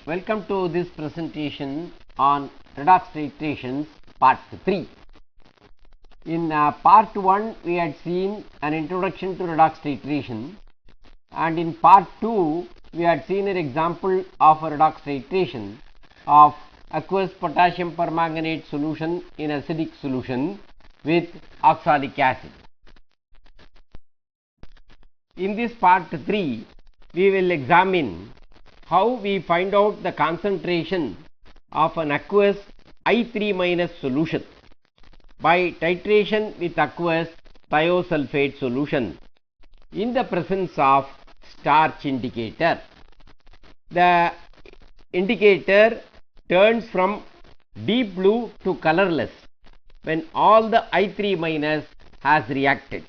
welcome to this presentation on redox titrations part 3. In part 1 we had seen an introduction to redox titration, and in part 2 we had seen an example of a redox titration of aqueous potassium permanganate solution in acidic solution with oxalic acid. In this part 3 we will examine how we find out the concentration of an aqueous I3 minus solution by titration with aqueous thiosulfate solution in the presence of starch indicator. The indicator turns from deep blue to colorless when all the I3 minus has reacted.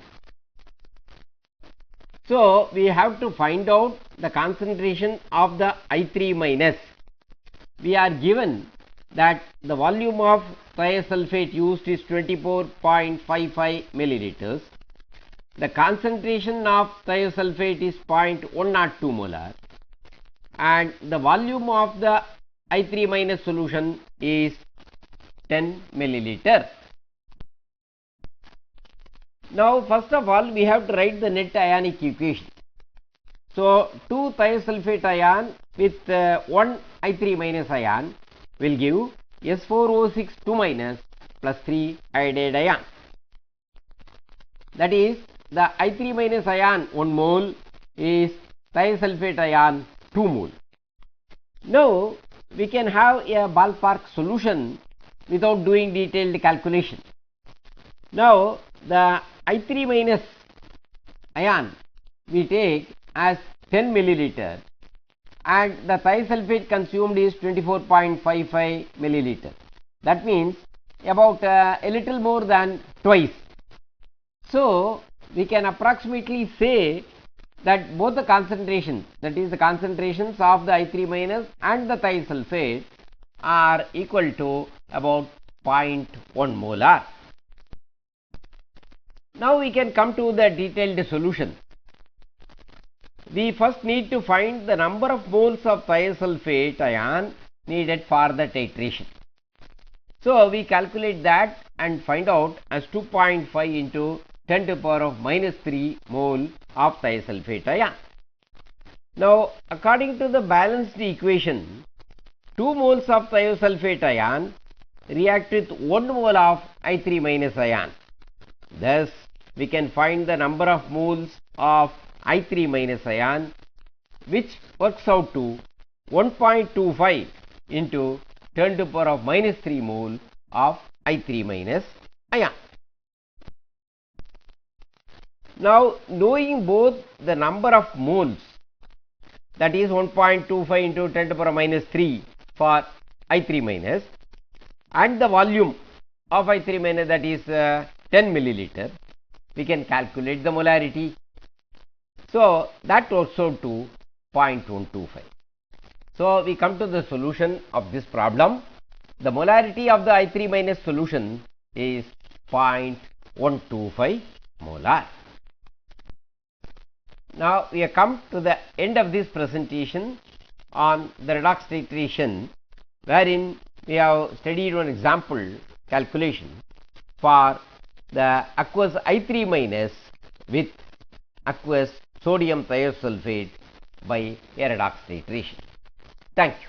So we have to find out the concentration of the I3 minus. We are given that the volume of thiosulfate used is 24.55 milliliters. The concentration of thiosulfate is 0.102 molar, and the volume of the I3 minus solution is 10 milliliter. Now first of all we have to write the net ionic equation. So 2 thiosulfate ion with 1 I3 minus ion will give S4O6 2 minus plus 3 iodide ion. That is, the I3 minus ion 1 mole is thiosulfate ion 2 mole. Now we can have a ballpark solution without doing detailed calculation. Now the I3 minus ion we take as 10 milliliter and the thiosulfate consumed is 24.55 milliliter. That means about a little more than twice. So we can approximately say that both the concentrations, that is the concentrations of the I3 minus and the thiosulfate, are equal to about 0.1 molar. Now we can come to the detailed solution. We first need to find the number of moles of thiosulfate ion needed for the titration. So we calculate that and find out as 2.5 into 10 to the power of minus 3 mole of thiosulfate ion. Now according to the balanced equation, 2 moles of thiosulfate ion react with 1 mole of I3 minus ion. Thus we can find the number of moles of I3 minus ion, which works out to 1.25 into 10 to the power of minus 3 mole of I3 minus ion. Now knowing both the number of moles, that is 1.25 into 10 to the power of minus 3 for I3 minus, and the volume of I3 minus, that is 10 milliliter, we can calculate the molarity. So that works out to 0.125. So we come to the solution of this problem. The molarity of the I3 minus solution is 0.125 molar. Now we have come to the end of this presentation on the redox titration, wherein we have studied one example calculation for the aqueous I3 minus with aqueous sodium thiosulfate by a redox titration. Thank you.